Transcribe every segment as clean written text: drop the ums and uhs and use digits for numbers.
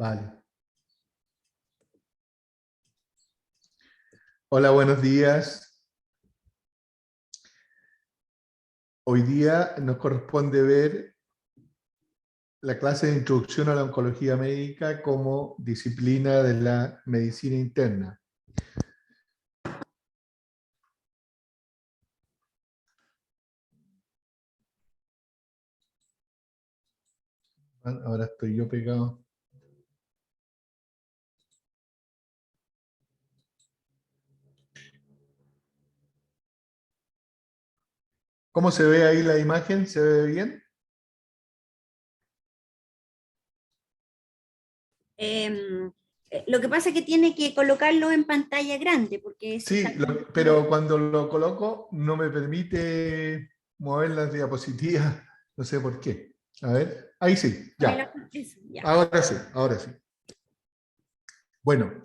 Vale. Hola, buenos días. Hoy día nos corresponde ver la clase de introducción a la oncología médica como disciplina de la medicina interna. Ahora estoy yo pegado. ¿Cómo se ve ahí la imagen? ¿Se ve bien? Lo que pasa es que tiene que colocarlo en pantalla grande, porque si Sí, está... pero cuando lo coloco no me permite mover las diapositivas. No sé por qué. A ver, ahí sí, ya. Eso, ya. Ahora sí, ahora sí. Bueno,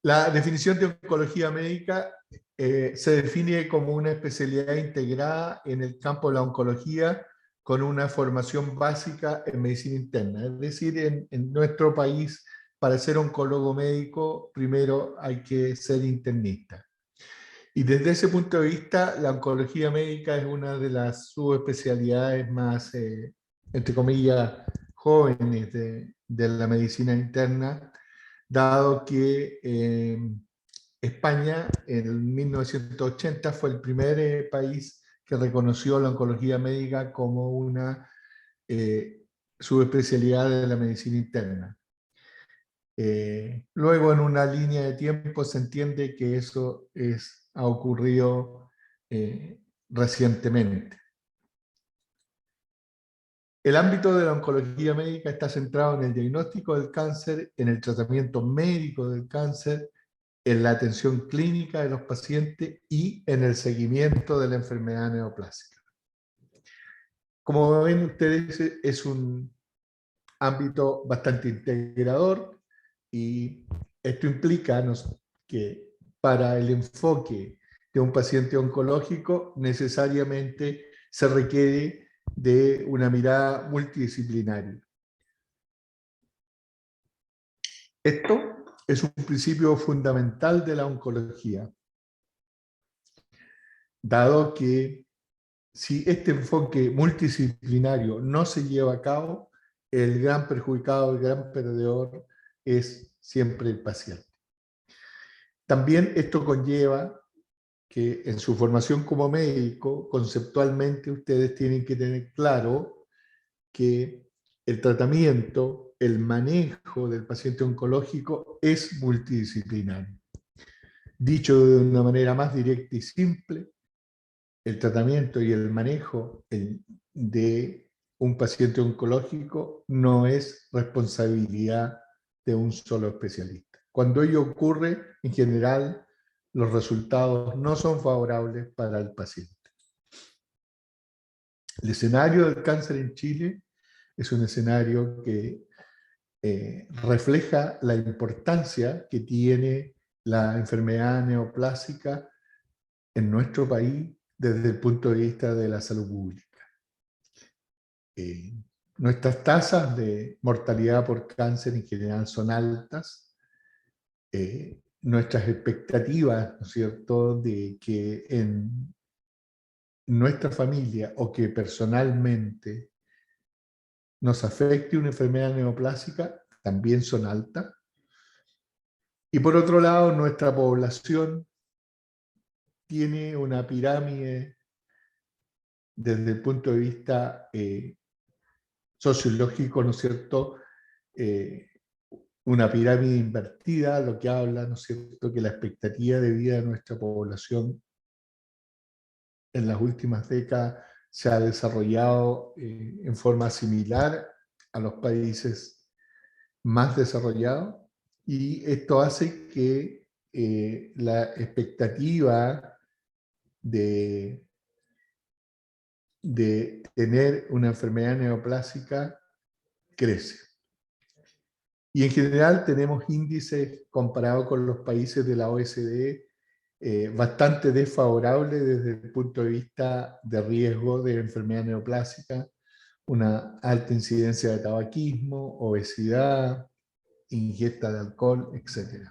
la definición de oncología médica se define como una especialidad integrada en el campo de la oncología con una formación básica en medicina interna. Es decir, en nuestro país, para ser oncólogo médico, primero hay que ser internista. Y desde ese punto de vista, la oncología médica es una de las subespecialidades más, entre comillas, jóvenes de la medicina interna, dado que España en 1980 fue el primer país que reconoció la oncología médica como una subespecialidad de la medicina interna. Luego, en una línea de tiempo, se entiende que eso ha ocurrido recientemente. El ámbito de la oncología médica está centrado en el diagnóstico del cáncer, en el tratamiento médico del cáncer, en la atención clínica de los pacientes y en el seguimiento de la enfermedad neoplásica. Como ven ustedes, es un ámbito bastante integrador y esto implica que para el enfoque de un paciente oncológico necesariamente se requiere de una mirada multidisciplinaria. Esto es un principio fundamental de la oncología, dado que si este enfoque multidisciplinario no se lleva a cabo, el gran perjudicado, el gran perdedor es siempre el paciente. También esto conlleva que en su formación como médico, conceptualmente ustedes tienen que tener claro que el tratamiento, el manejo del paciente oncológico es multidisciplinario. Dicho de una manera más directa y simple, el tratamiento y el manejo de un paciente oncológico no es responsabilidad de un solo especialista. Cuando ello ocurre, en general, los resultados no son favorables para el paciente. El escenario del cáncer en Chile es un escenario que refleja la importancia que tiene la enfermedad neoplásica en nuestro país desde el punto de vista de la salud pública. Nuestras tasas de mortalidad por cáncer en general son altas. Nuestras expectativas, ¿no es cierto?, de que en nuestra familia o que personalmente nos afecte una enfermedad neoplásica también son altas. Y por otro lado, nuestra población tiene una pirámide desde el punto de vista sociológico, ¿no es cierto?, una pirámide invertida, lo que habla, ¿no es cierto?, que la expectativa de vida de nuestra población en las últimas décadas se ha desarrollado en forma similar a los países más desarrollados, y esto hace que la expectativa de tener una enfermedad neoplásica crece. Y en general tenemos índices comparados con los países de la OECD bastante desfavorables desde el punto de vista de riesgo de enfermedad neoplásica, una alta incidencia de tabaquismo, obesidad, ingesta de alcohol, etc.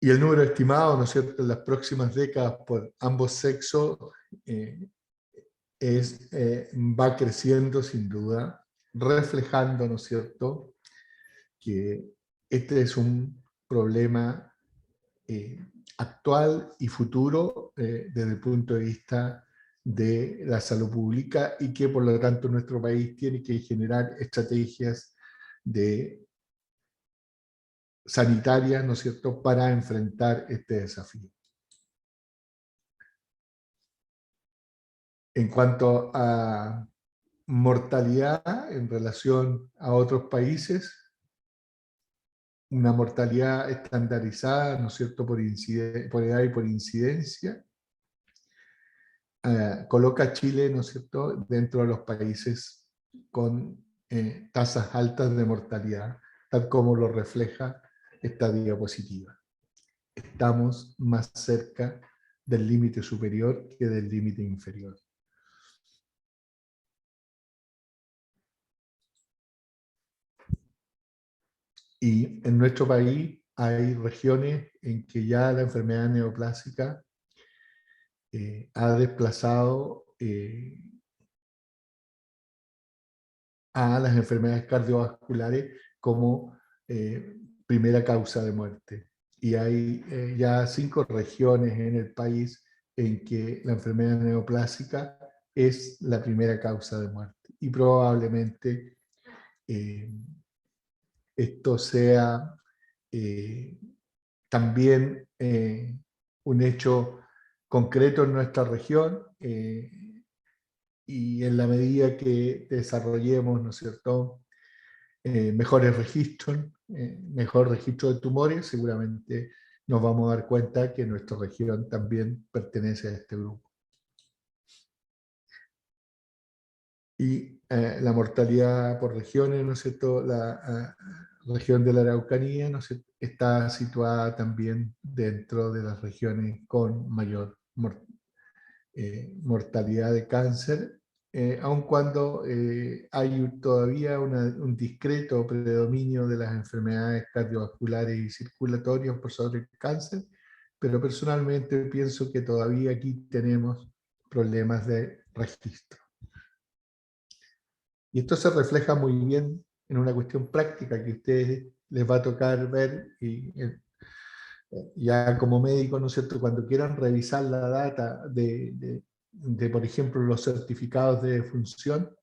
Y el número estimado, ¿no es cierto?, en las próximas décadas por ambos sexos va creciendo sin duda, reflejando, ¿no es cierto?, que este es un problema actual y futuro desde el punto de vista de la salud pública y que por lo tanto nuestro país tiene que generar estrategias sanitarias, ¿no es cierto?, para enfrentar este desafío. En cuanto a mortalidad en relación a otros países, una mortalidad estandarizada, ¿no es cierto?, por edad y por incidencia, coloca a Chile, ¿no es cierto?, dentro de los países con tasas altas de mortalidad, tal como lo refleja esta diapositiva. Estamos más cerca del límite superior que del límite inferior. Y en nuestro país hay regiones en que ya la enfermedad neoplásica ha desplazado a las enfermedades cardiovasculares como primera causa de muerte. Y hay ya 5 regiones en el país en que la enfermedad neoplásica es la primera causa de muerte. Y probablemente esto sea también un hecho concreto en nuestra región y en la medida que desarrollemos, ¿no es cierto?, mejores registros, mejor registro de tumores, seguramente nos vamos a dar cuenta que nuestra región también pertenece a este grupo. Y la mortalidad por regiones, ¿no es cierto?, la región de la Araucanía, ¿no es cierto?, está situada también dentro de las regiones con mayor mortalidad de cáncer, aun cuando hay todavía un discreto predominio de las enfermedades cardiovasculares y circulatorias por sobre el cáncer, pero personalmente pienso que todavía aquí tenemos problemas de registro. Y esto se refleja muy bien en una cuestión práctica que a ustedes les va a tocar ver y ya como médico, ¿no es cierto?, cuando quieran revisar la data de, por ejemplo, los certificados de defunción,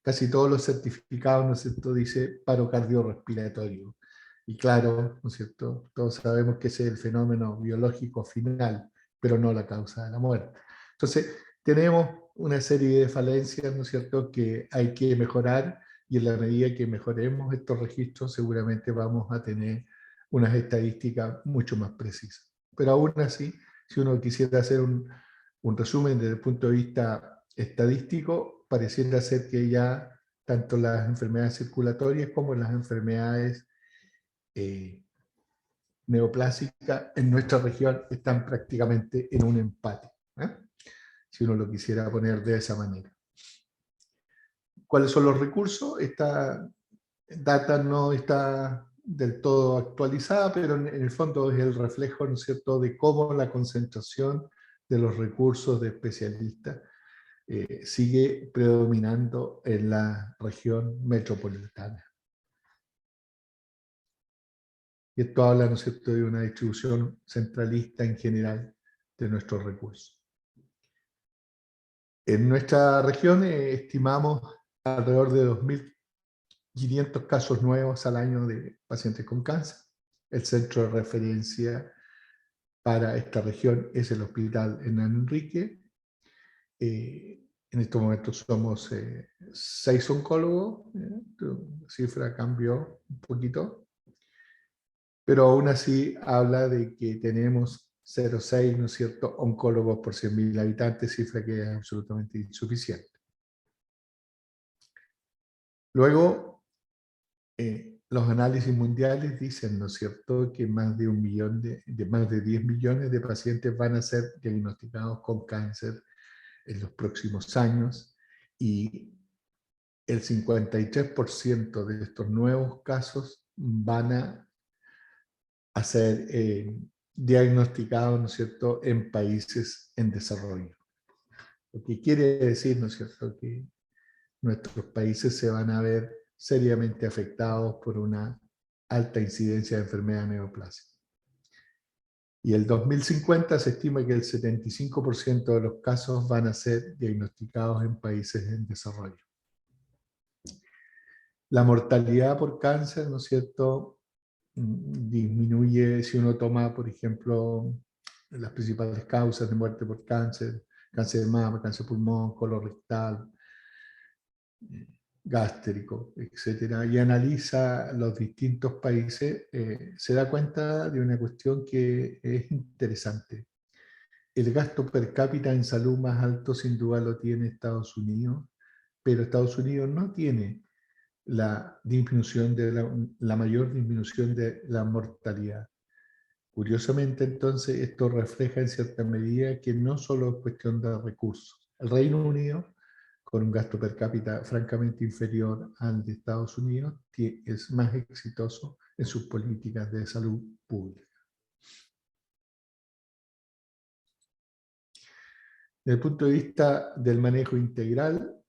casi todos los certificados, ¿no es cierto?, dice paro cardiorrespiratorio. Y claro, ¿no es cierto?, todos sabemos que ese es el fenómeno biológico final, pero no la causa de la muerte. Entonces, tenemos una serie de falencias, ¿no es cierto?, que hay que mejorar, y en la medida que mejoremos estos registros, seguramente vamos a tener unas estadísticas mucho más precisas. Pero aún así, si uno quisiera hacer un resumen desde el punto de vista estadístico, pareciera ser que ya tanto las enfermedades circulatorias como las enfermedades neoplásicas en nuestra región están prácticamente en un empate, si uno lo quisiera poner de esa manera. ¿Cuáles son los recursos? Esta data no está del todo actualizada, pero en el fondo es el reflejo, ¿no es cierto?, de cómo la concentración de los recursos de especialistas sigue predominando en la región metropolitana. Y esto habla, ¿no es cierto?, de una distribución centralista en general de nuestros recursos. En nuestra región estimamos alrededor de 2.500 casos nuevos al año de pacientes con cáncer. El centro de referencia para esta región es el Hospital Hernán Enrique. En estos momentos somos 6 oncólogos, la cifra cambió un poquito, pero aún así habla de que tenemos 0,6, ¿no es cierto?, oncólogos por 100.000 habitantes, cifra que es absolutamente insuficiente. Luego, los análisis mundiales dicen, ¿no es cierto?, que más de más de 10 millones de pacientes van a ser diagnosticados con cáncer en los próximos años, y el 53% de estos nuevos casos van a ser diagnosticados, ¿no es cierto?, en países en desarrollo. Lo que quiere decir, ¿no es cierto?, que nuestros países se van a ver seriamente afectados por una alta incidencia de enfermedad neoplásica. Y el 2050 se estima que el 75% de los casos van a ser diagnosticados en países en desarrollo. La mortalidad por cáncer, ¿no es cierto?, disminuye si uno toma, por ejemplo, las principales causas de muerte por cáncer, cáncer de mama, cáncer de pulmón, colorectal, gástrico, etcétera, y analiza los distintos países, se da cuenta de una cuestión que es interesante. El gasto per cápita en salud más alto sin duda lo tiene Estados Unidos, pero Estados Unidos no tiene la disminución de la mayor disminución de la mortalidad. Curiosamente, entonces, esto refleja en cierta medida que no solo es cuestión de recursos. El Reino Unido, con un gasto per cápita francamente inferior al de Estados Unidos, es más exitoso en sus políticas de salud pública. Desde el punto de vista del manejo integral,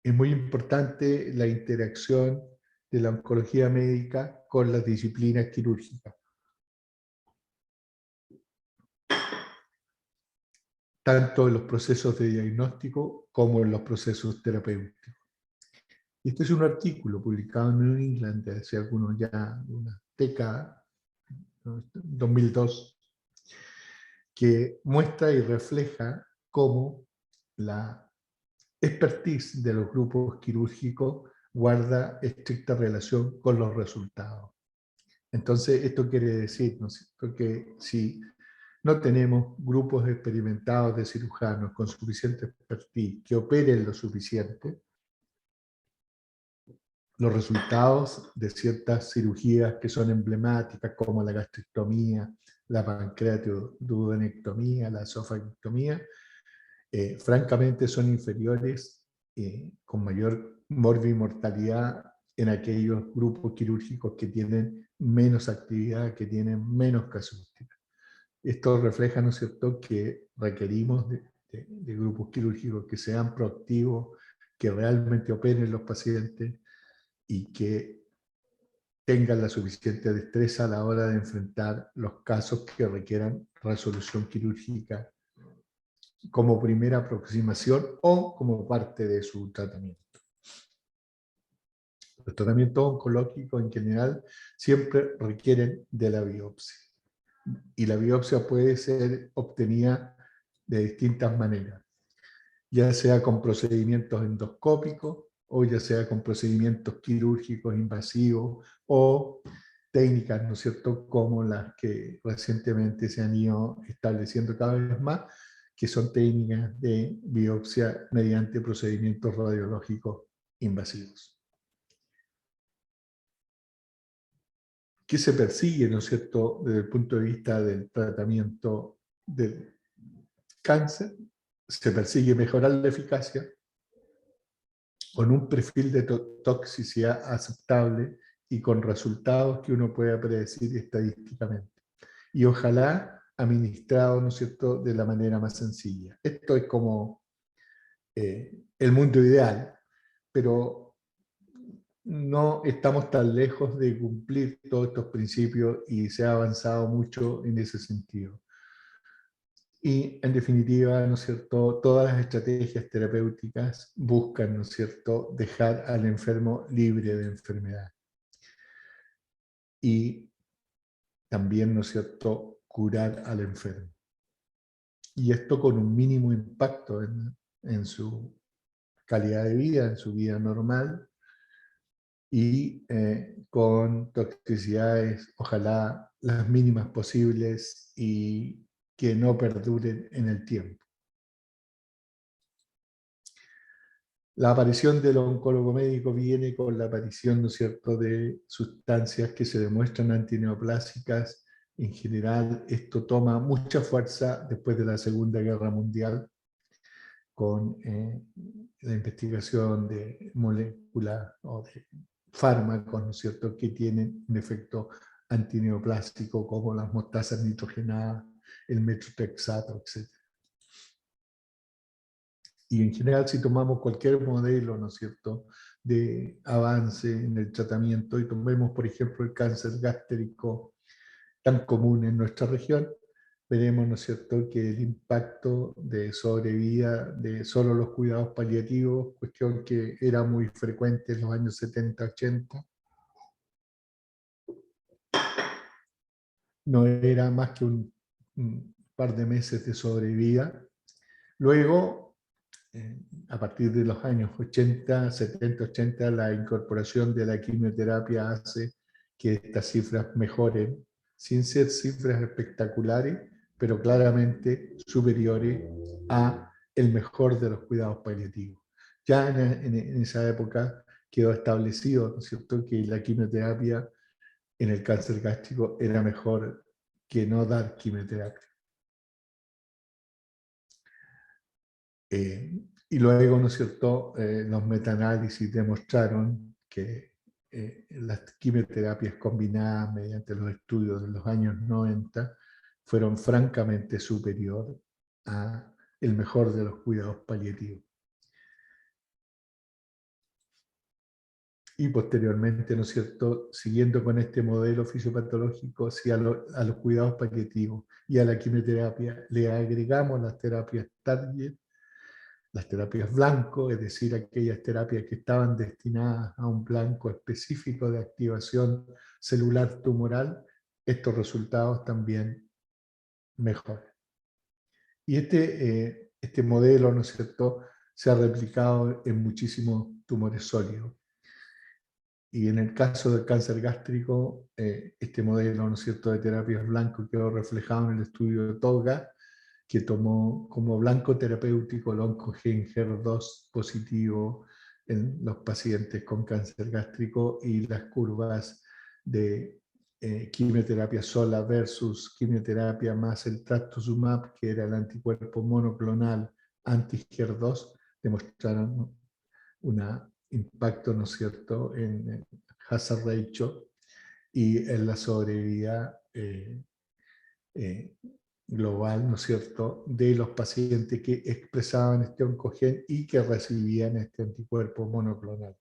es muy importante la interacción de la oncología médica con las disciplinas quirúrgicas, tanto en los procesos de diagnóstico como en los procesos terapéuticos. Y este es un artículo publicado en New England hace algunos ya unas décadas, 2002, que muestra y refleja cómo la expertise de los grupos quirúrgicos guarda estricta relación con los resultados. Entonces, esto quiere decir, ¿no es cierto?, que si no tenemos grupos experimentados de cirujanos con suficiente expertise que operen lo suficiente, los resultados de ciertas cirugías que son emblemáticas, como la gastrectomía, la pancreatiduodenectomía, la esofagectomía, francamente son inferiores, con mayor morbimortalidad en aquellos grupos quirúrgicos que tienen menos actividad, que tienen menos casuística. Esto refleja, ¿no es cierto?, que requerimos de grupos quirúrgicos que sean proactivos, que realmente operen los pacientes y que tengan la suficiente destreza a la hora de enfrentar los casos que requieran resolución quirúrgica como primera aproximación o como parte de su tratamiento. Los tratamientos oncológicos en general siempre requieren de la biopsia. Y la biopsia puede ser obtenida de distintas maneras, ya sea con procedimientos endoscópicos o ya sea con procedimientos quirúrgicos invasivos o técnicas, ¿no es cierto?, como las que recientemente se han ido estableciendo cada vez más, que son técnicas de biopsia mediante procedimientos radiológicos invasivos. ¿Qué se persigue, ¿no es cierto?, desde el punto de vista del tratamiento del cáncer? Se persigue mejorar la eficacia con un perfil de toxicidad aceptable y con resultados que uno pueda predecir estadísticamente. Y ojalá administrado, ¿no es cierto?, de la manera más sencilla. Esto es como el mundo ideal, pero no estamos tan lejos de cumplir todos estos principios y se ha avanzado mucho en ese sentido. Y en definitiva, ¿no es cierto?, todas las estrategias terapéuticas buscan, ¿no es cierto?, dejar al enfermo libre de enfermedad. Y también, ¿no es cierto?, curar al enfermo. Y esto con un mínimo impacto en su calidad de vida, en su vida normal, y con toxicidades, ojalá las mínimas posibles y que no perduren en el tiempo. La aparición del oncólogo médico viene con la aparición, ¿no es cierto?, de sustancias que se demuestran antineoplásicas. En general, esto toma mucha fuerza después de la Segunda Guerra Mundial, con la investigación de moléculas o de fármacos, ¿no es cierto?, que tienen un efecto antineoplásico, como las mostazas nitrogenadas, el metotrexato, etc. Y en general, si tomamos cualquier modelo, ¿no es cierto?, de avance en el tratamiento, y tomemos, por ejemplo, el cáncer gástrico tan común en nuestra región, veremos, ¿no es cierto?, que el impacto de sobrevida de solo los cuidados paliativos, cuestión que era muy frecuente en los años 70, 80, no era más que un par de meses de sobrevida. Luego, a partir de los años 80, 70, 80, la incorporación de la quimioterapia hace que estas cifras mejoren, sin ser cifras espectaculares, pero claramente superiores a el mejor de los cuidados paliativos. Ya en esa época quedó establecido, ¿no es cierto?, que la quimioterapia en el cáncer gástrico era mejor que no dar quimioterapia. Y luego, ¿no es cierto?, los metaanálisis demostraron que las quimioterapias combinadas mediante los estudios de los años 90 fueron francamente superior a el mejor de los cuidados paliativos. Y posteriormente, ¿no es cierto?, siguiendo con este modelo fisiopatológico, si a los cuidados paliativos y a la quimioterapia le agregamos las terapias target, las terapias blanco, es decir, aquellas terapias que estaban destinadas a un blanco específico de activación celular tumoral, estos resultados también mejoran. Y este modelo, ¿no es cierto?, se ha replicado en muchísimos tumores sólidos. Y en el caso del cáncer gástrico, este modelo, ¿no es cierto?, de terapias blanco quedó reflejado en el estudio de TOGA, que tomó como blanco terapéutico el oncogen HER2 positivo en los pacientes con cáncer gástrico, y las curvas de quimioterapia sola versus quimioterapia más el trastuzumab, que era el anticuerpo monoclonal anti-HER2, demostraron un impacto, ¿no es cierto?, en hazard ratio y en la sobrevida global, ¿no es cierto?, de los pacientes que expresaban este oncogen y que recibían este anticuerpo monoclonal.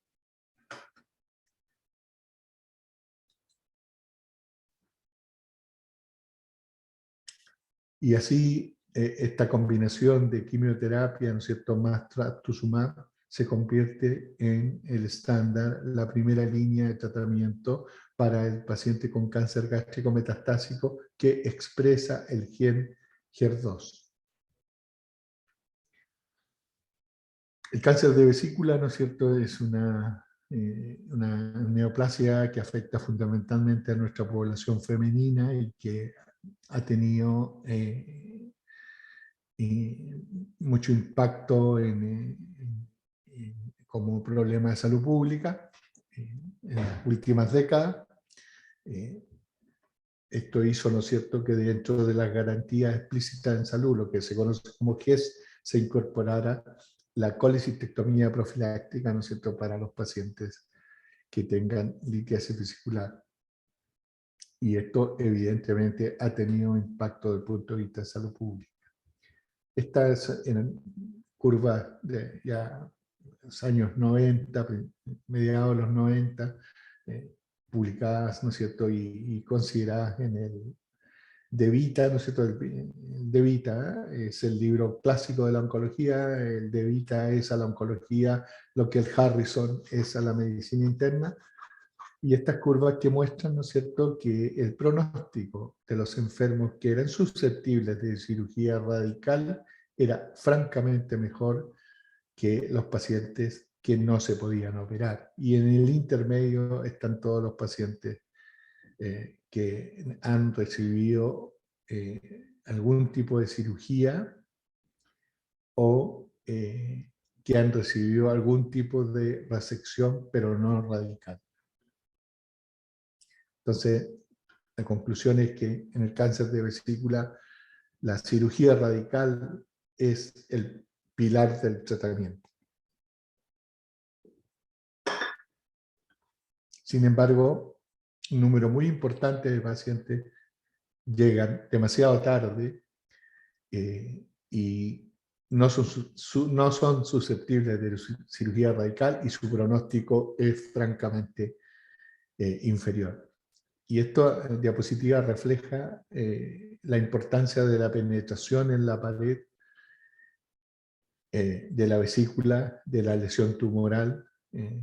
Y así, esta combinación de quimioterapia, ¿no es cierto?, más trastuzumab, se convierte en el estándar, la primera línea de tratamiento para el paciente con cáncer gástrico metastásico que expresa el gen HER2. El cáncer de vesícula, ¿no es cierto?, es una neoplasia que afecta fundamentalmente a nuestra población femenina y que ha tenido mucho impacto como problema de salud pública en las últimas décadas. Esto hizo, ¿no es cierto?, que dentro de las garantías explícitas en salud, lo que se conoce como GES, se incorporara la colecistectomía profiláctica, ¿no es cierto?, para los pacientes que tengan litiasis vesicular. Y esto evidentemente ha tenido impacto desde el punto de vista de salud pública. Esta es en curva de ya los años 90, mediados de los 90, publicadas, ¿no es cierto?, y consideradas en el De Vita, ¿no es cierto? El De Vita es el libro clásico de la oncología, el De Vita es a la oncología lo que el Harrison es a la medicina interna, y estas curvas que muestran, ¿no es cierto?, que el pronóstico de los enfermos que eran susceptibles de cirugía radical era francamente mejor que los pacientes que no se podían operar. Y en el intermedio están todos los pacientes que han recibido algún tipo de cirugía o que han recibido algún tipo de resección, pero no radical. Entonces, la conclusión es que en el cáncer de vesícula la cirugía radical es el pilar del tratamiento. Sin embargo, un número muy importante de pacientes llegan demasiado tarde y no son susceptibles de cirugía radical y su pronóstico es francamente inferior. Y esta diapositiva refleja la importancia de la penetración en la pared de la vesícula, de la lesión tumoral.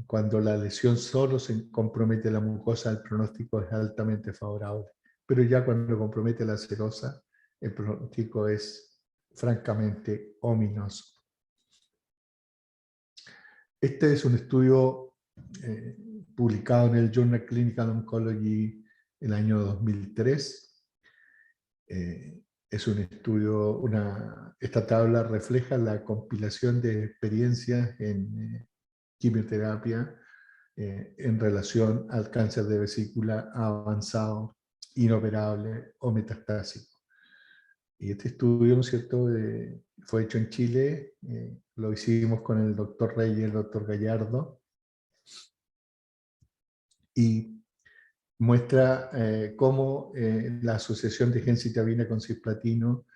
Cuando la lesión solo se compromete la mucosa, el pronóstico es altamente favorable. Pero ya cuando compromete la serosa, el pronóstico es francamente ominoso. Este es un estudio publicado en el Journal Clinical Oncology el año 2003. Es un estudio, esta tabla refleja la compilación de experiencias en quimioterapia en relación al cáncer de vesícula avanzado, inoperable o metastásico. Y este estudio, ¿no es cierto?, fue hecho en Chile, lo hicimos con el doctor Reyes y el doctor Gallardo, y muestra cómo la asociación de gencitabina con cisplatino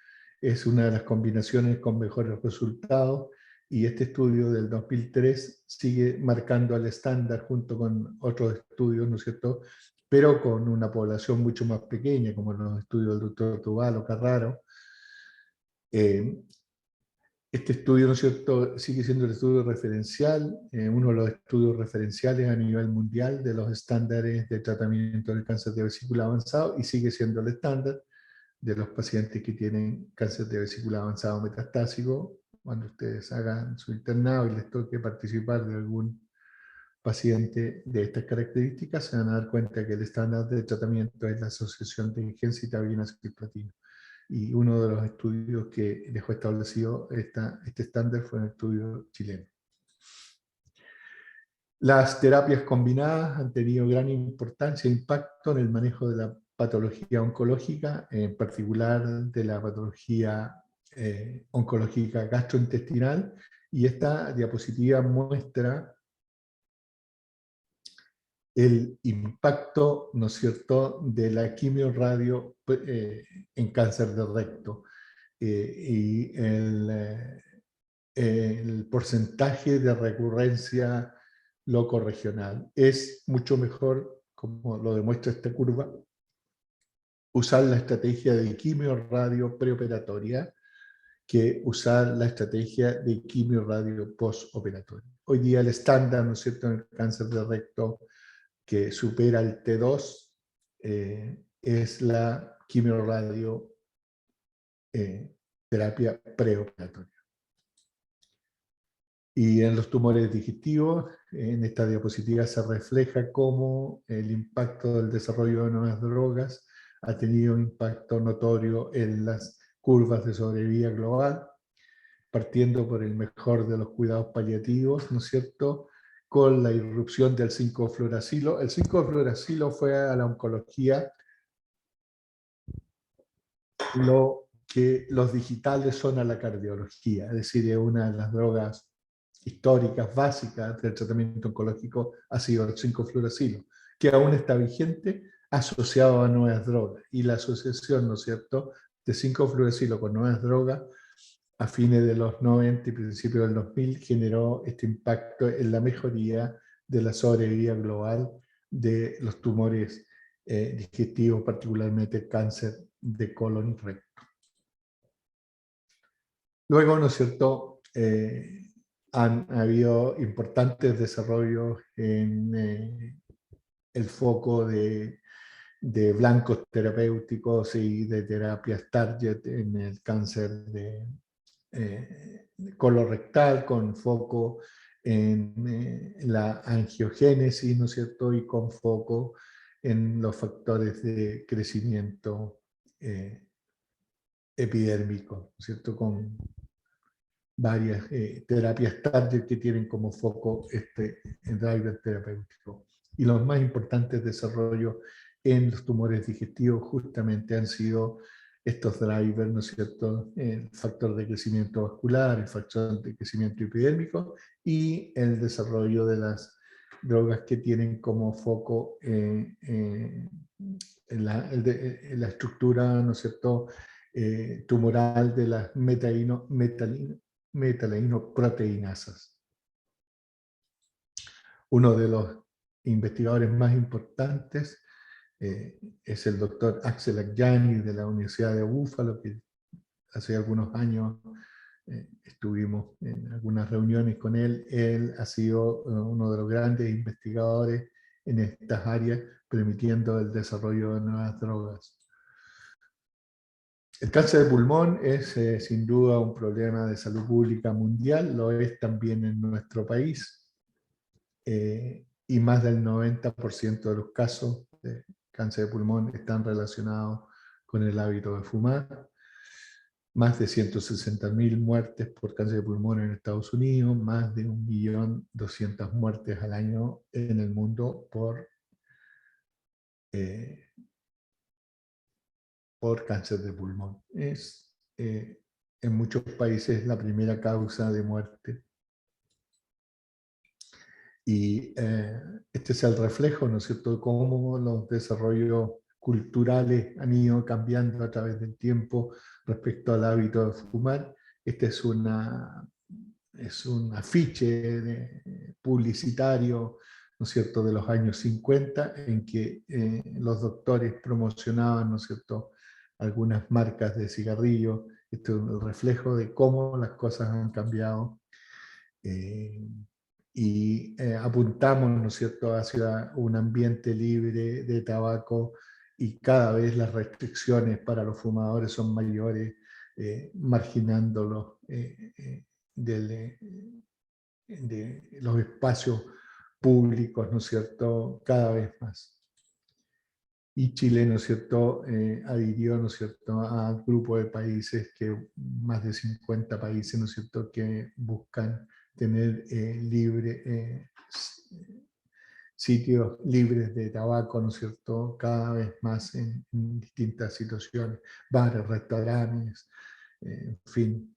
es una de las combinaciones con mejores resultados, y este estudio del 2003 sigue marcando el estándar junto con otros estudios, ¿no es cierto?, pero con una población mucho más pequeña, como los estudios del doctor Tubal o Carraro. Este estudio, ¿no es cierto?, sigue siendo el estudio referencial, uno de los estudios referenciales a nivel mundial de los estándares de tratamiento del cáncer de vesícula avanzado, y sigue siendo el estándar de los pacientes que tienen cáncer de vesícula avanzado metastásico. Cuando ustedes hagan su internado y les toque participar de algún paciente de estas características, se van a dar cuenta que el estándar de tratamiento es la asociación de gencitabina cisplatino. Y uno de los estudios que dejó establecido este estándar fue un estudio chileno. Las terapias combinadas han tenido gran importancia e impacto en el manejo de la patología oncológica, en particular de la patología oncológica gastrointestinal, y esta diapositiva muestra el impacto, ¿no es cierto?, de la quimioradio en cáncer de recto. Y el porcentaje de recurrencia locorregional es mucho mejor, como lo demuestra esta curva, usar la estrategia de quimioradio preoperatoria que usar la estrategia de quimioradio postoperatoria. Hoy día el estándar, ¿no es cierto?, en el cáncer de recto que supera el T2 es la quimioradio terapia preoperatoria. Y en los tumores digestivos, en esta diapositiva se refleja cómo el impacto del desarrollo de nuevas drogas ha tenido un impacto notorio en las curvas de sobrevida global, partiendo por el mejor de los cuidados paliativos, ¿no es cierto?, con la irrupción del 5-fluoracilo. El 5-fluoracilo fue a la oncología lo que los digitales son a la cardiología, es decir, es una de las drogas históricas básicas del tratamiento oncológico ha sido el 5-fluoracilo, que aún está vigente asociado a nuevas drogas. Y la asociación, ¿no es cierto?, de 5-fluoracilo con nuevas drogas a fines de los 90 y principios del 2000 generó este impacto en la mejoría de la sobrevida global de los tumores digestivos, particularmente el cáncer de colon y recto. Luego, ¿no es cierto?, han habido importantes desarrollos en el foco de blancos terapéuticos y de terapias target en el cáncer de colorectal, con foco en la angiogénesis, ¿no es cierto?, y con foco en los factores de crecimiento epidérmico, ¿no es cierto?, con varias terapias target que tienen como foco este driver terapéutico. Y los más importantes desarrollos en los tumores digestivos justamente han sido estos drivers, ¿no es cierto? El factor de crecimiento vascular, el factor de crecimiento epidérmico y el desarrollo de las drogas que tienen como foco en la estructura, ¿no es cierto?, tumoral de las metalinoproteinasas. Uno de los investigadores más importantes es el doctor Axel Agyani de la Universidad de Búfalo, que hace algunos años estuvimos en algunas reuniones con él. Él ha sido uno de los grandes investigadores en estas áreas, permitiendo el desarrollo de nuevas drogas. El cáncer de pulmón es sin duda un problema de salud pública mundial, lo es también en nuestro país, y más del 90% de los casos de cáncer de pulmón están relacionados con el hábito de fumar. Más de 160.000 muertes por cáncer de pulmón en Estados Unidos, más de 1.200.000 muertes al año en el mundo por cáncer de pulmón. Es en muchos países la primera causa de muerte. Y este es el reflejo, ¿no es cierto?, de cómo los desarrollos culturales han ido cambiando a través del tiempo respecto al hábito de fumar. Este es un afiche publicitario, ¿no es cierto?, de los años 50, en que los doctores promocionaban, ¿no es cierto?, algunas marcas de cigarrillos. Esto es el reflejo de cómo las cosas han cambiado. Y apuntamos, ¿no es cierto?, hacia un ambiente libre de tabaco, y cada vez las restricciones para los fumadores son mayores, marginándolos de los espacios públicos, ¿no es cierto?, cada vez más. Y Chile, ¿no es cierto?, adhirió, ¿no es cierto?, al grupo de países, más de 50 países, ¿no es cierto?, que buscan tener sitios libres de tabaco, ¿no es cierto?, cada vez más en distintas situaciones, bares, restaurantes, en fin,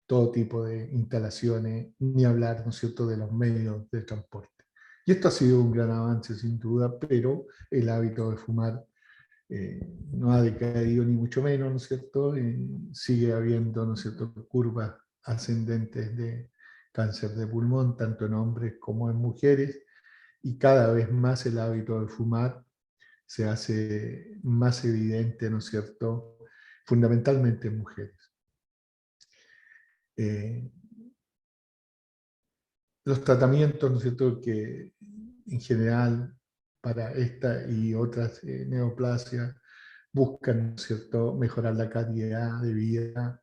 todo tipo de instalaciones, ni hablar, ¿no es cierto?, de los medios de transporte. Y esto ha sido un gran avance sin duda, pero el hábito de fumar no ha decaído ni mucho menos, ¿no es cierto? Sigue habiendo, ¿no es cierto?, curvas ascendentes de cáncer de pulmón, tanto en hombres como en mujeres, y cada vez más el hábito de fumar se hace más evidente, ¿no es cierto?, fundamentalmente en mujeres. Los tratamientos, ¿no es cierto?, que en general para esta y otras neoplasias buscan, ¿no es cierto?, mejorar la calidad de vida,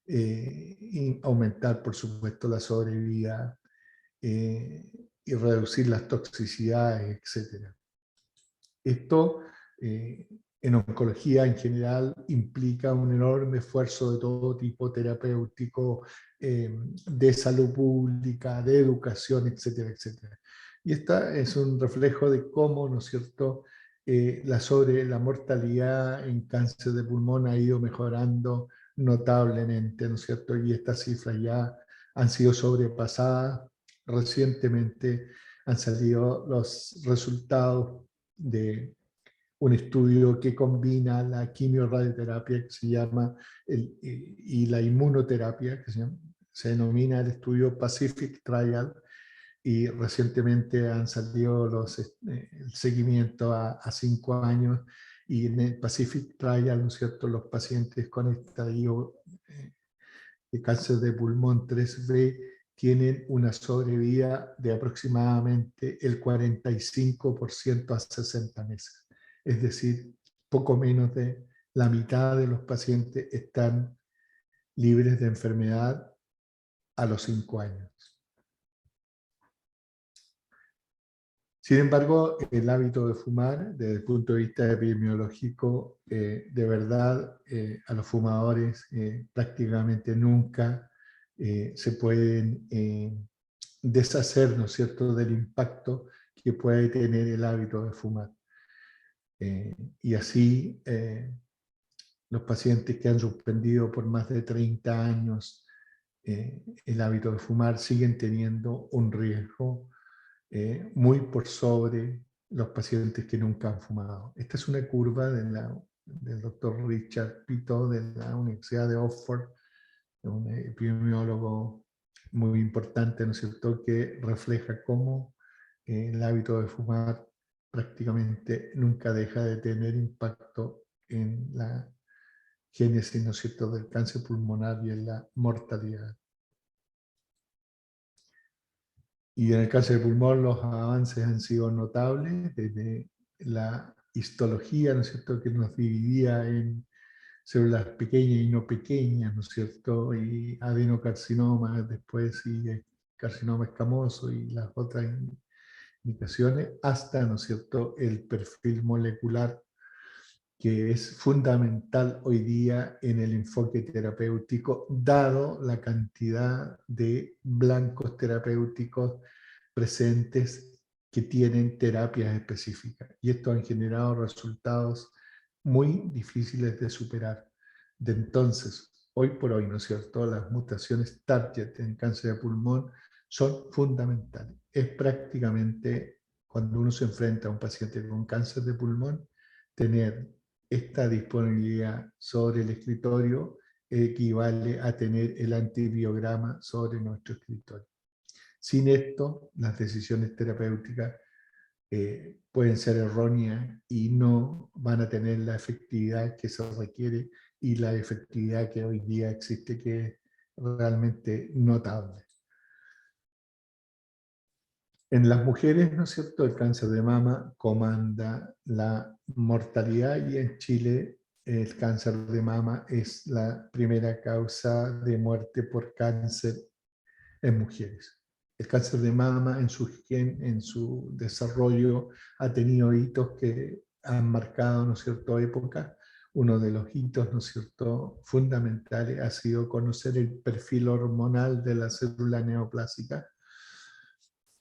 y aumentar, por supuesto, la sobrevida, y reducir las toxicidades, etc. Esto en oncología en general implica un enorme esfuerzo de todo tipo terapéutico, de salud pública, de educación, etcétera, etcétera. Y esta es un reflejo de cómo, ¿no es cierto?, la mortalidad en cáncer de pulmón ha ido mejorando notablemente, ¿no es cierto? Y estas cifras ya han sido sobrepasadas. Recientemente han salido los resultados de un estudio que combina la quimioradioterapia, que se llama, y la inmunoterapia, que se denomina el estudio Pacific Trial, y recientemente han salido el seguimiento a 5 años, y en el Pacific Trial, ¿no es cierto?, los pacientes con estadio de cáncer de pulmón 3B tienen una sobrevida de aproximadamente el 45% a 60 meses. Es decir, poco menos de la mitad de los pacientes están libres de enfermedad a los 5 años. Sin embargo, el hábito de fumar, desde el punto de vista epidemiológico, de verdad, a los fumadores prácticamente nunca se pueden deshacer, ¿no es cierto?, del impacto que puede tener el hábito de fumar. Y así los pacientes que han suspendido por más de 30 años el hábito de fumar siguen teniendo un riesgo muy por sobre los pacientes que nunca han fumado. Esta es una curva del doctor Richard Pito de la Universidad de Oxford, un epidemiólogo muy importante, ¿no es cierto?, que refleja cómo el hábito de fumar prácticamente nunca deja de tener impacto en la génesis, ¿no es cierto?, del cáncer pulmonar y en la mortalidad. Y en el cáncer de pulmón los avances han sido notables, desde la histología, ¿no es cierto?, que nos dividía en células pequeñas y no pequeñas, ¿no es cierto?, y adenocarcinoma, después y carcinoma escamoso y las otras indicaciones, hasta, ¿no es cierto?, el perfil molecular, que es fundamental hoy día en el enfoque terapéutico, dado la cantidad de blancos terapéuticos presentes que tienen terapias específicas. Y esto han generado resultados muy difíciles de superar. De entonces, hoy por hoy, ¿no es cierto?, las mutaciones target en cáncer de pulmón son fundamentales. Es prácticamente, cuando uno se enfrenta a un paciente con cáncer de pulmón, tener esta disponibilidad sobre el escritorio equivale a tener el antibiograma sobre nuestro escritorio. Sin esto, las decisiones terapéuticas pueden ser erróneas y no van a tener la efectividad que se requiere y la efectividad que hoy día existe, que es realmente notable. En las mujeres, ¿no es cierto?, el cáncer de mama comanda la mortalidad, y en Chile el cáncer de mama es la primera causa de muerte por cáncer en mujeres. El cáncer de mama en su desarrollo ha tenido hitos que han marcado, ¿no es cierto?, época. Uno de los hitos, ¿no es cierto?, fundamentales ha sido conocer el perfil hormonal de la célula neoplásica,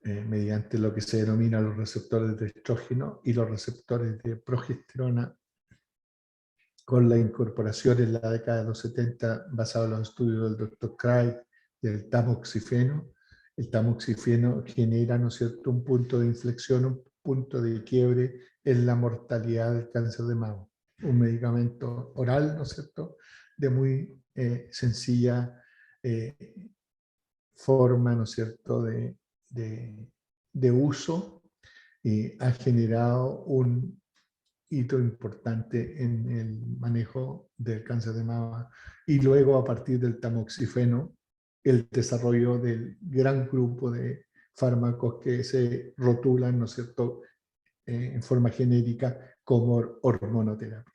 mediante lo que se denomina los receptores de estrógeno y los receptores de progesterona, con la incorporación en la década de los 70, basado en los estudios del Dr. Craig, del tamoxifeno. El tamoxifeno genera, ¿no es cierto?, un punto de inflexión, un punto de quiebre en la mortalidad del cáncer de mama. Un medicamento oral, ¿no es cierto?, de muy sencilla forma, ¿no es cierto?, de uso, ha generado un hito importante en el manejo del cáncer de mama, y luego, a partir del tamoxifeno, el desarrollo del gran grupo de fármacos que se rotulan, ¿no es cierto?, en forma genérica como hormonoterapia.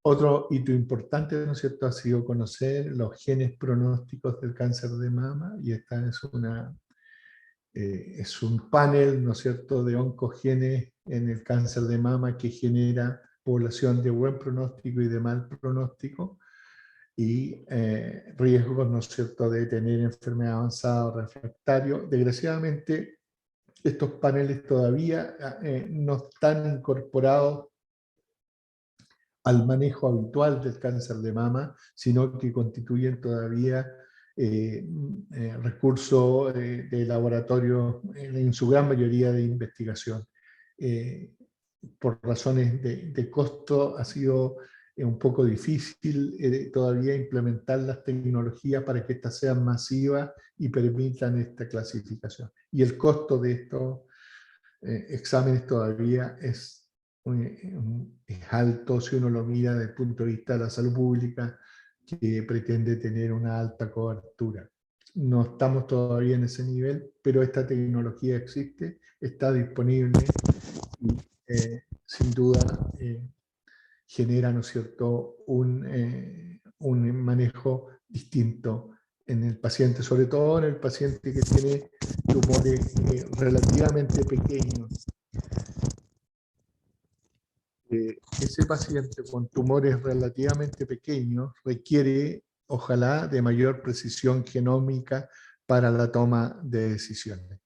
Otro hito importante, ¿no es cierto?, ha sido conocer los genes pronósticos del cáncer de mama, y esta es un panel, ¿no es cierto?, de oncogenes en el cáncer de mama que genera población de buen pronóstico y de mal pronóstico, y riesgos, ¿no es cierto?, de tener enfermedad avanzada o refractario. Desgraciadamente, estos paneles todavía no están incorporados al manejo habitual del cáncer de mama, sino que constituyen todavía recursos de laboratorio, en su gran mayoría de investigación. Por razones de costo ha sido un poco difícil todavía implementar las tecnologías para que éstas sean masivas y permitan esta clasificación. Y el costo de estos exámenes todavía es alto si uno lo mira desde el punto de vista de la salud pública, que pretende tener una alta cobertura. No estamos todavía en ese nivel, pero esta tecnología existe, está disponible, y sin duda genera, ¿no es cierto?, un manejo distinto en el paciente, sobre todo en el paciente que tiene tumores relativamente pequeños. Ese paciente con tumores relativamente pequeños requiere, ojalá, de mayor precisión genómica para la toma de decisiones.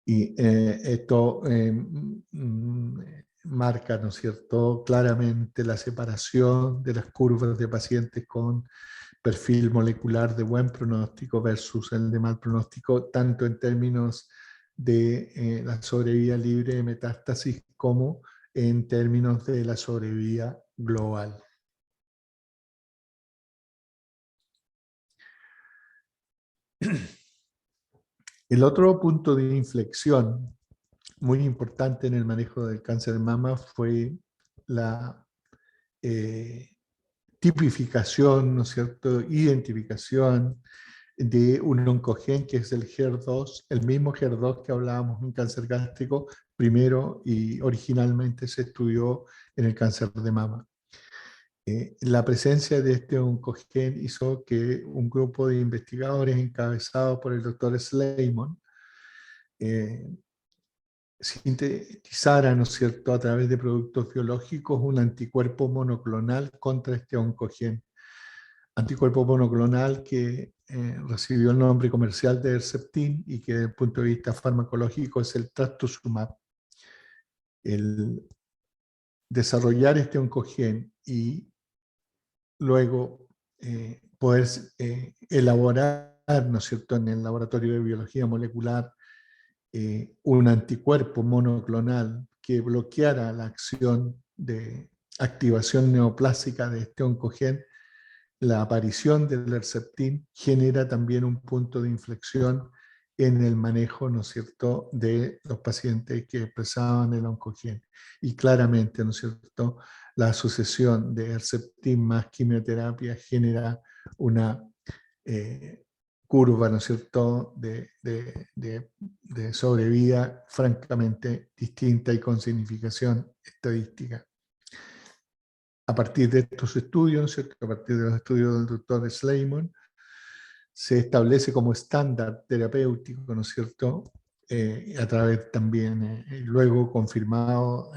Y esto marca, ¿no es cierto?, claramente la separación de las curvas de pacientes con perfil molecular de buen pronóstico versus el de mal pronóstico, tanto en términos de la sobrevida libre de metástasis como en términos de la sobrevida global. El otro punto de inflexión muy importante en el manejo del cáncer de mama fue la tipificación, ¿no es cierto?, identificación de un oncogen que es el HER2, el mismo HER2 que hablábamos en cáncer gástrico primero y originalmente se estudió en el cáncer de mama. La presencia de este oncogen hizo que un grupo de investigadores encabezado por el doctor Sleiman sintetizara, ¿no es cierto?, a través de productos biológicos un anticuerpo monoclonal contra este oncogen. Anticuerpo monoclonal que recibió el nombre comercial de Herceptin y que desde el punto de vista farmacológico es el trastuzumab. El desarrollar este oncogen y luego poder elaborar, ¿no es cierto?, en el laboratorio de biología molecular un anticuerpo monoclonal que bloqueara la acción de activación neoplásica de este oncogen, la aparición del Herceptin genera también un punto de inflexión en el manejo, ¿no es cierto?, de los pacientes que expresaban el oncogen. Y claramente, ¿no es cierto?, la asociación de Herceptin más quimioterapia genera una curva, ¿no es cierto?, de sobrevida francamente distinta y con significación estadística. A partir de estos estudios, ¿no es cierto?, a partir de los estudios del doctor Sleiman, se establece como estándar terapéutico, ¿no es cierto?, a través también, luego confirmado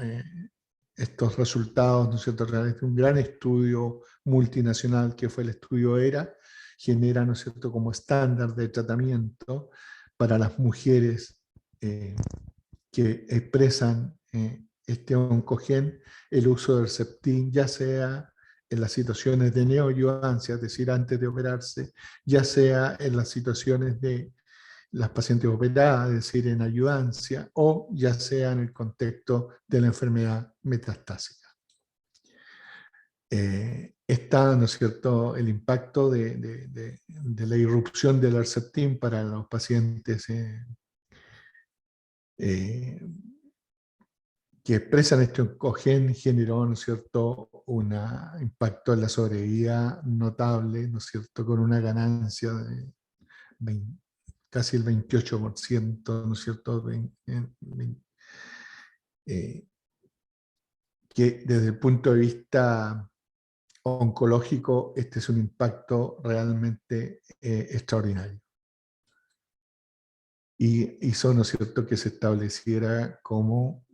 estos resultados, ¿no es cierto?, a través de un gran estudio multinacional que fue el estudio ERA, genera, ¿no es cierto?, como estándar de tratamiento para las mujeres que expresan este oncogen, el uso del Herceptin, ya sea en las situaciones de neoadyuvancia, es decir, antes de operarse, ya sea en las situaciones de las pacientes operadas, es decir, en ayudancia, o ya sea en el contexto de la enfermedad metastásica. Está, ¿no es cierto?, el impacto de la irrupción del Herceptin para los pacientes que expresan este oncogen generó, ¿no es cierto?, un impacto en la sobrevida notable, ¿no es cierto?, con una ganancia de casi el 28%, ¿no es cierto?, que desde el punto de vista oncológico este es un impacto realmente extraordinario. Y hizo, ¿no es cierto?, que se estableciera como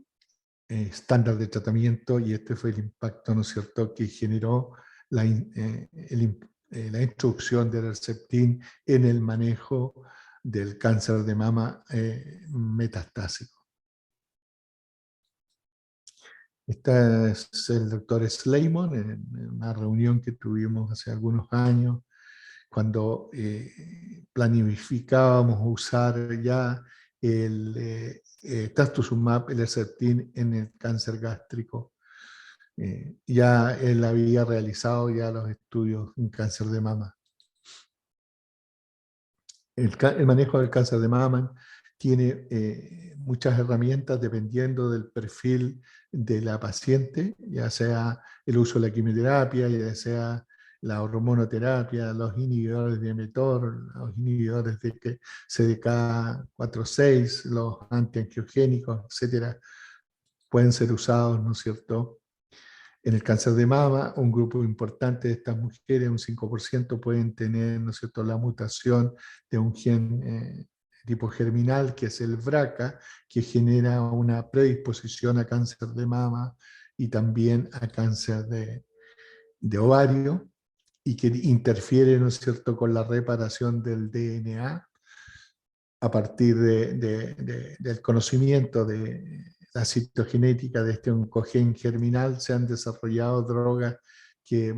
estándar de tratamiento, y este fue el impacto, ¿no es cierto?, que generó la introducción del Herceptin en el manejo del cáncer de mama metastásico. Este es el doctor Sleiman en una reunión que tuvimos hace algunos años, cuando planificábamos usar ya el trastuzumab, el Herceptin, en el cáncer gástrico. Ya él había realizado ya los estudios en cáncer de mama. El manejo del cáncer de mama tiene muchas herramientas dependiendo del perfil de la paciente, ya sea el uso de la quimioterapia, ya sea la hormonoterapia, los inhibidores de mTOR, los inhibidores de CDK4/6, los antiangiogénicos, etcétera, pueden ser usados, ¿no es cierto? En el cáncer de mama, un grupo importante de estas mujeres, un 5%, pueden tener, ¿no es cierto?, la mutación de un gen tipo germinal, que es el BRCA, que genera una predisposición a cáncer de mama y también a cáncer de ovario, y que interfiere, ¿no es cierto?, con la reparación del DNA a partir del conocimiento de la citogenética de este oncogen germinal, se han desarrollado drogas que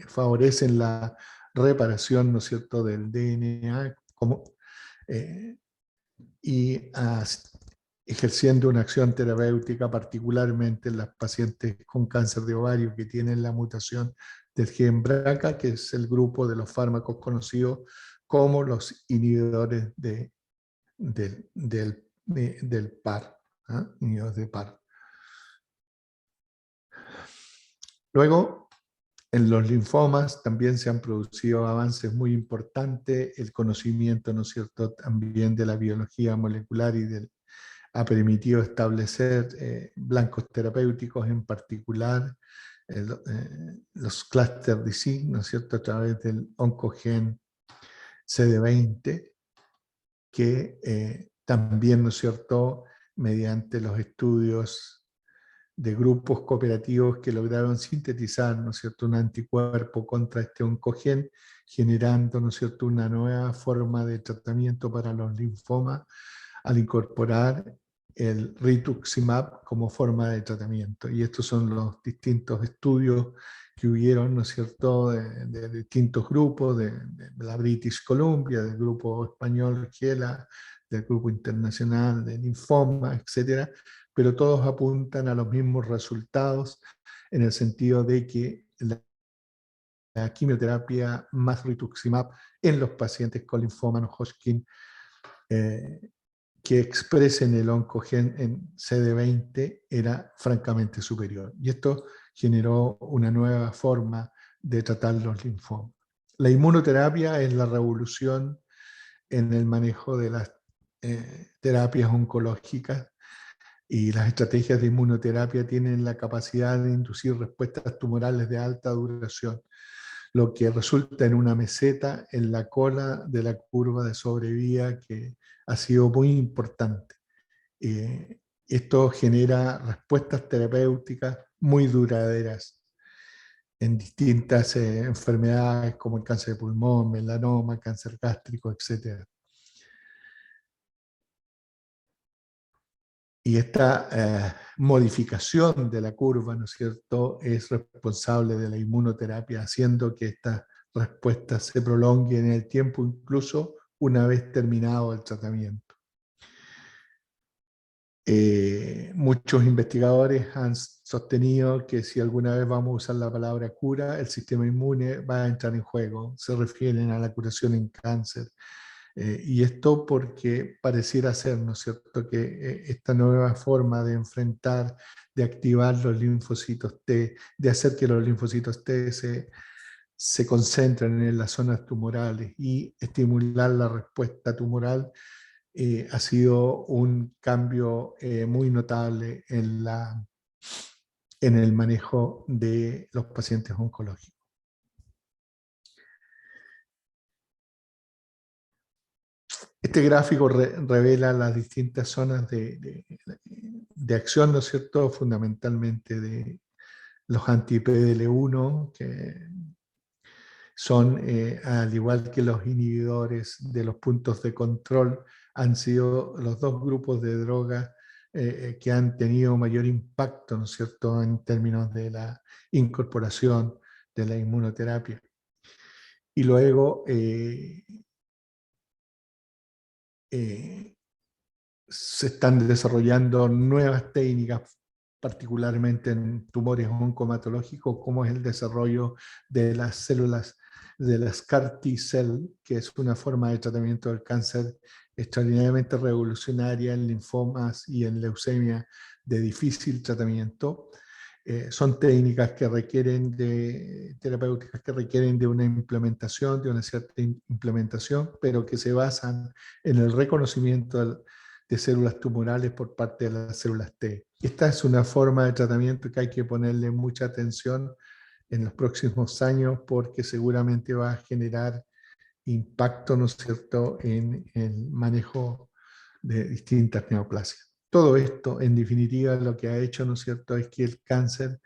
favorecen la reparación, ¿no es cierto?, del DNA, y ejerciendo una acción terapéutica particularmente en las pacientes con cáncer de ovario que tienen la mutación del gen BRCA, que es el grupo de los fármacos conocidos como los inhibidores del PAR, ¿ah? Inhibidores de PAR. Luego, en los linfomas también se han producido avances muy importantes, el conocimiento, ¿no es cierto?, también de la biología molecular ha permitido establecer blancos terapéuticos, en particular los cluster disease, ¿no es cierto?, a través del oncogen CD20, que también, ¿no es cierto?, mediante los estudios de grupos cooperativos que lograron sintetizar, ¿no es cierto?, un anticuerpo contra este oncogen, generando, ¿no es cierto?, una nueva forma de tratamiento para los linfomas al incorporar el rituximab como forma de tratamiento. Y estos son los distintos estudios que hubieron, ¿no es cierto?, de distintos grupos, de la British Columbia, del grupo español GELA, del grupo internacional de linfoma, etcétera, pero todos apuntan a los mismos resultados en el sentido de que la quimioterapia más rituximab en los pacientes con linfoma no-Hodgkin que expresen el oncogen en CD20 era francamente superior. Y esto generó una nueva forma de tratar los linfomas. La inmunoterapia es la revolución en el manejo de las terapias oncológicas, y las estrategias de inmunoterapia tienen la capacidad de inducir respuestas tumorales de alta duración, lo que resulta en una meseta en la cola de la curva de sobrevida que ha sido muy importante. Esto genera respuestas terapéuticas muy duraderas en distintas enfermedades como el cáncer de pulmón, melanoma, cáncer gástrico, etc. Y esta modificación de la curva, ¿no es cierto?, es responsable de la inmunoterapia, haciendo que estas respuestas se prolonguen en el tiempo, incluso una vez terminado el tratamiento. Muchos investigadores han sostenido que si alguna vez vamos a usar la palabra cura, el sistema inmune va a entrar en juego. Se refieren a la curación en cáncer. Y esto porque pareciera ser, ¿no es cierto?, que esta nueva forma de enfrentar, de activar los linfocitos T, de hacer que los linfocitos T se concentren en las zonas tumorales y estimular la respuesta tumoral, ha sido un cambio muy notable en el manejo de los pacientes oncológicos. Este gráfico revela las distintas zonas de acción, ¿no es cierto?, fundamentalmente de los anti-PDL1, que son, al igual que los inhibidores de los puntos de control, han sido los dos grupos de drogas que han tenido mayor impacto, ¿no es cierto?, en términos de la incorporación de la inmunoterapia. Y luego se están desarrollando nuevas técnicas, particularmente en tumores oncomatológicos, como es el desarrollo de las células de las CAR T-cell, que es una forma de tratamiento del cáncer extraordinariamente revolucionaria en linfomas y en leucemia de difícil tratamiento. Son técnicas que requieren terapéuticas que requieren de una implementación, de una cierta implementación, pero que se basan en el reconocimiento de células tumorales por parte de las células T. Esta es una forma de tratamiento que hay que ponerle mucha atención en los próximos años, porque seguramente va a generar impacto, ¿no es cierto?, en el manejo de distintas neoplasias. Todo esto, en definitiva, lo que ha hecho, ¿no es cierto?, es que el cáncer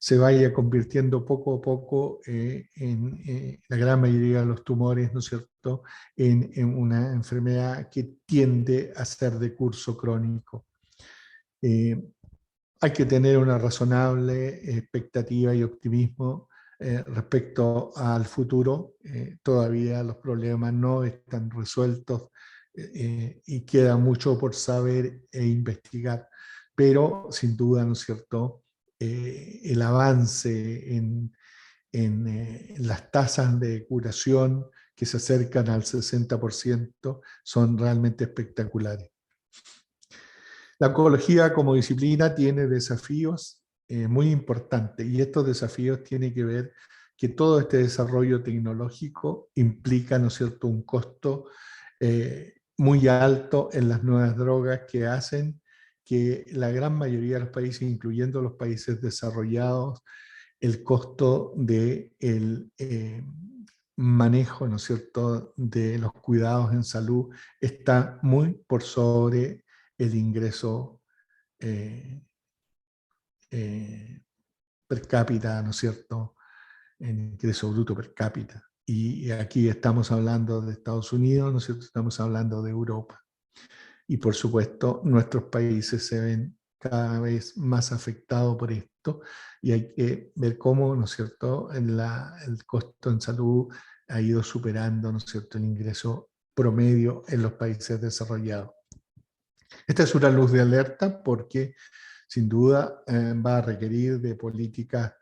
se vaya convirtiendo poco a poco en la gran mayoría de los tumores, ¿no es cierto?, en una enfermedad que tiende a ser de curso crónico. Hay que tener una razonable expectativa y optimismo respecto al futuro. Todavía los problemas no están resueltos y queda mucho por saber e investigar, pero sin duda, ¿no es cierto?, el avance en las tasas de curación que se acercan al 60% son realmente espectaculares. La oncología como disciplina tiene desafíos muy importantes, y estos desafíos tienen que ver que todo este desarrollo tecnológico implica, ¿no es cierto?, un costo muy alto en las nuevas drogas que hacen que la gran mayoría de los países, incluyendo los países desarrollados, el costo del manejo, ¿no es cierto?, de los cuidados en salud está muy por sobre el ingreso eh, eh, per cápita, ¿no es cierto?, el ingreso bruto per cápita. Y aquí estamos hablando de Estados Unidos, ¿no es cierto?, estamos hablando de Europa. Y por supuesto, nuestros países se ven cada vez más afectados por esto, y hay que ver cómo, ¿no es cierto?, el costo en salud ha ido superando, ¿no es cierto?, el ingreso promedio en los países desarrollados. Esta es una luz de alerta porque sin duda va a requerir de políticas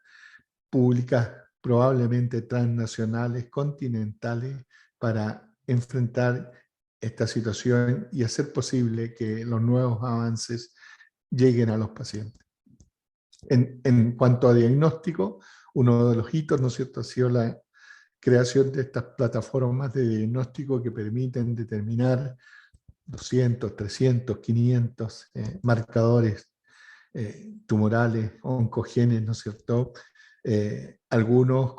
públicas probablemente transnacionales, continentales, para enfrentar esta situación y hacer posible que los nuevos avances lleguen a los pacientes. En cuanto a diagnóstico, uno de los hitos, ¿no es cierto?, ha sido la creación de estas plataformas de diagnóstico que permiten determinar 200, 300, 500 marcadores tumorales, oncogenes, ¿no es cierto?, algunos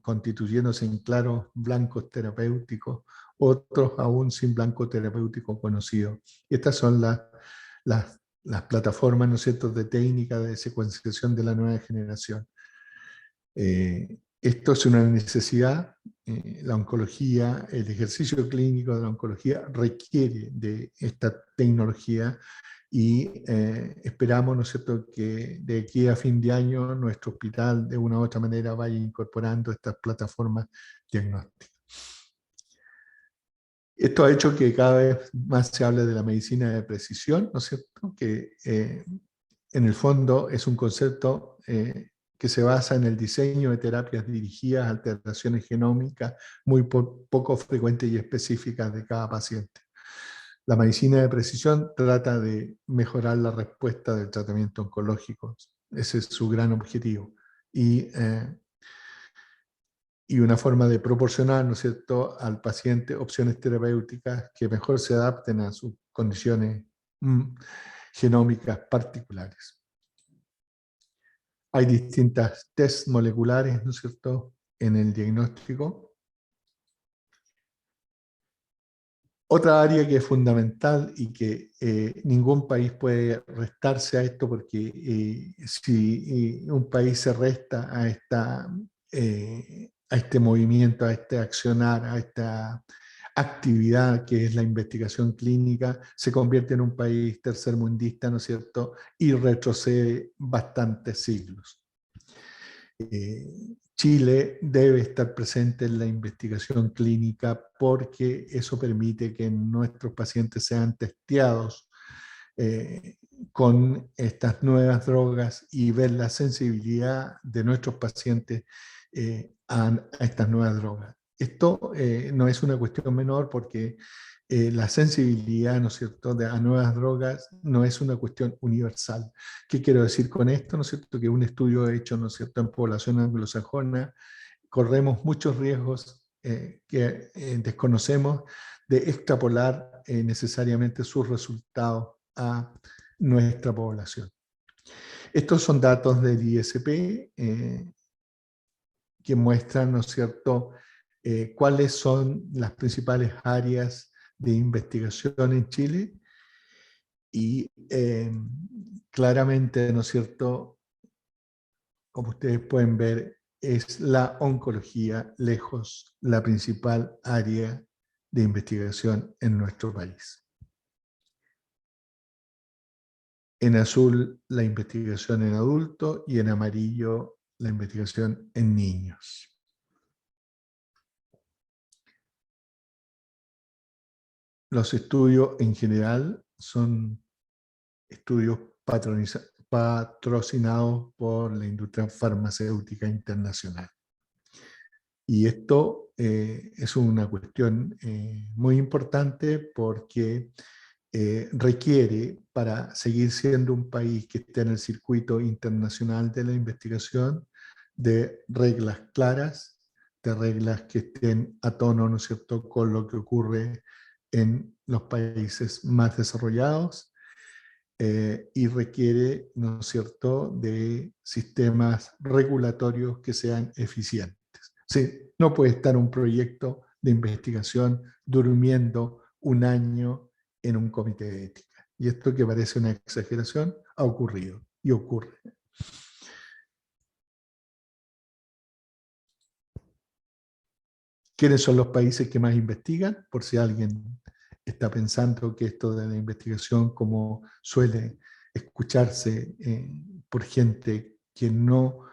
constituyéndose en claros blancos terapéuticos, otros aún sin blanco terapéutico conocido. Y estas son las plataformas, ¿no es cierto?, de técnica de secuenciación de la nueva generación. Esto es una necesidad. La oncología, el ejercicio clínico de la oncología requiere de esta tecnología, y esperamos, ¿no es cierto?, que de aquí a fin de año nuestro hospital de una u otra manera vaya incorporando estas plataformas diagnósticas. Esto ha hecho que cada vez más se hable de la medicina de precisión, ¿no es cierto?, que en el fondo es un concepto que se basa en el diseño de terapias dirigidas a alteraciones genómicas muy poco frecuentes y específicas de cada paciente. La medicina de precisión trata de mejorar la respuesta del tratamiento oncológico. Ese es su gran objetivo. Y una forma de proporcionar, ¿no es cierto?, al paciente opciones terapéuticas que mejor se adapten a sus condiciones genómicas particulares. Hay distintas test moleculares, ¿no es cierto?, en el diagnóstico. Otra área que es fundamental y que ningún país puede restarse a esto, porque si un país se resta a este movimiento, a este accionar, a esta actividad que es la investigación clínica, se convierte en un país tercermundista, ¿no es cierto?, y retrocede bastantes siglos. Chile debe estar presente en la investigación clínica porque eso permite que nuestros pacientes sean testeados con estas nuevas drogas y ver la sensibilidad de nuestros pacientes a estas nuevas drogas. Esto no es una cuestión menor porque la sensibilidad, ¿no es cierto?, a nuevas drogas no es una cuestión universal. ¿Qué quiero decir con esto? ¿No es cierto? Que un estudio hecho, ¿no es cierto?, en población anglosajona, corremos muchos riesgos que desconocemos de extrapolar necesariamente sus resultados a nuestra población. Estos son datos del ISP que muestran, ¿no es cierto?, cuáles son las principales áreas de investigación en Chile, y claramente, ¿no es cierto?, como ustedes pueden ver, es la oncología lejos la principal área de investigación en nuestro país. En azul la investigación en adultos y en amarillo la investigación en niños. Los estudios en general son estudios patrocinados por la industria farmacéutica internacional. Y esto es una cuestión muy importante porque requiere, para seguir siendo un país que esté en el circuito internacional de la investigación, de reglas claras, de reglas que estén a tono, ¿no es cierto?, con lo que ocurre en los países más desarrollados, y requiere, ¿no es cierto?, de sistemas regulatorios que sean eficientes. Sí, no puede estar un proyecto de investigación durmiendo un año en un comité de ética. Y esto, que parece una exageración, ha ocurrido y ocurre. ¿Quiénes son los países que más investigan? Por si alguien está pensando que esto de la investigación, como suele escucharse por gente que no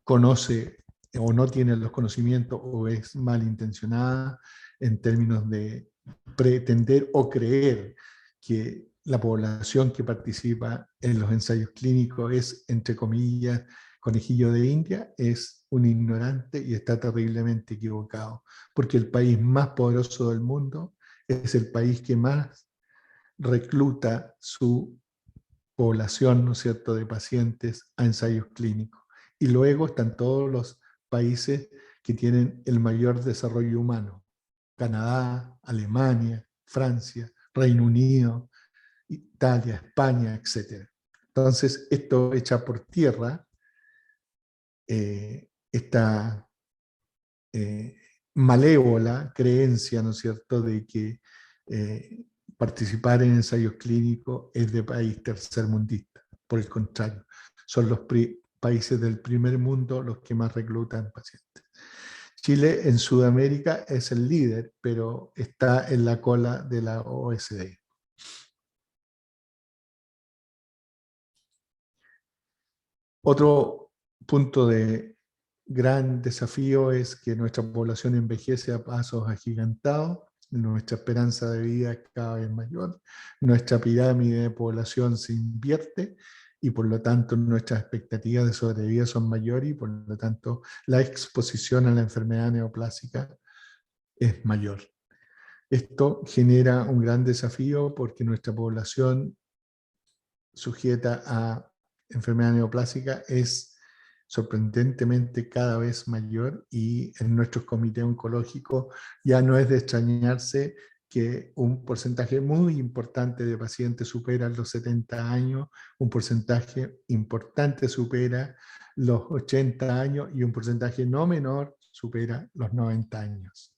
conoce o no tiene los conocimientos o es malintencionada en términos de pretender o creer que la población que participa en los ensayos clínicos es, entre comillas, conejillo de India, es un ignorante y está terriblemente equivocado, porque el país más poderoso del mundo es el país que más recluta su población, ¿no es cierto?, de pacientes a ensayos clínicos. Y luego están todos los países que tienen el mayor desarrollo humano: Canadá, Alemania, Francia, Reino Unido, Italia, España, etc. Entonces, esto echa por tierra esta malévola creencia, ¿no es cierto?, de que participar en ensayos clínicos es de país tercermundista. Por el contrario, son los países del primer mundo los que más reclutan pacientes. Chile en Sudamérica es el líder, pero está en la cola de la OECD. Otro punto de gran desafío es que nuestra población envejece a pasos agigantados, nuestra esperanza de vida es cada vez mayor, nuestra pirámide de población se invierte y por lo tanto nuestras expectativas de sobrevida son mayores y por lo tanto la exposición a la enfermedad neoplásica es mayor. Esto genera un gran desafío porque nuestra población sujeta a enfermedad neoplásica es sorprendentemente cada vez mayor, y en nuestros comités oncológicos ya no es de extrañarse que un porcentaje muy importante de pacientes supera los 70 años, un porcentaje importante supera los 80 años y un porcentaje no menor supera los 90 años.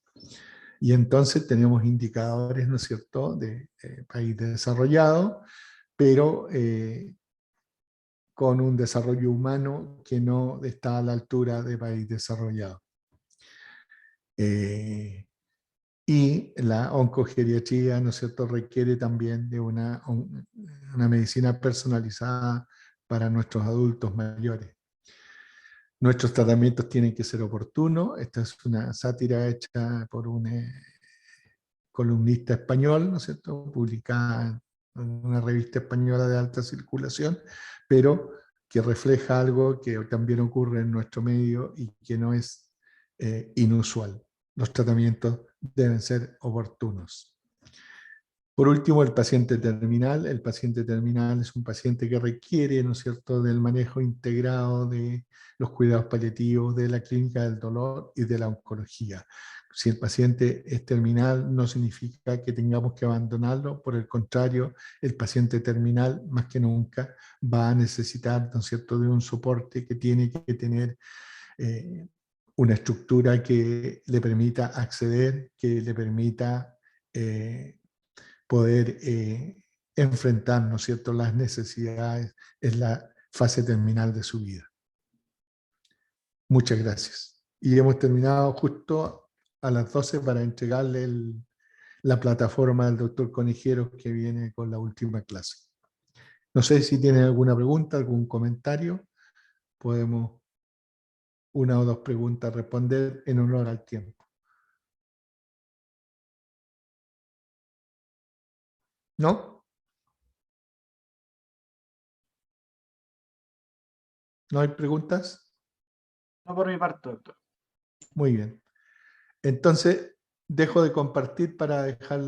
Y entonces tenemos indicadores, ¿no es cierto?, de país desarrollado, pero con un desarrollo humano que no está a la altura de país desarrollado. Y la oncogeriatría, ¿no es cierto?, requiere también de una medicina personalizada para nuestros adultos mayores. Nuestros tratamientos tienen que ser oportunos. Esta es una sátira hecha por un columnista español, ¿no es cierto?, publicada en una revista española de alta circulación, pero que refleja algo que también ocurre en nuestro medio y que no es inusual. Los tratamientos deben ser oportunos. Por último, el paciente terminal. El paciente terminal es un paciente que requiere, ¿no es cierto?, del manejo integrado de los cuidados paliativos, de la clínica del dolor y de la oncología. Si el paciente es terminal, no significa que tengamos que abandonarlo. Por el contrario, el paciente terminal, más que nunca, va a necesitar, ¿no es cierto?, de un soporte que tiene que tener una estructura que le permita acceder, que le permita poder enfrentar, ¿no es cierto?, las necesidades, es la fase terminal de su vida. Muchas gracias. Y hemos terminado justo a las 12 para entregarle la plataforma al doctor Conijeros, que viene con la última clase. No sé si tienen alguna pregunta, algún comentario. Podemos una o dos preguntas responder en honor al tiempo. ¿No? ¿No hay preguntas? No por mi parte, doctor. Muy bien. Entonces, dejo de compartir para dejar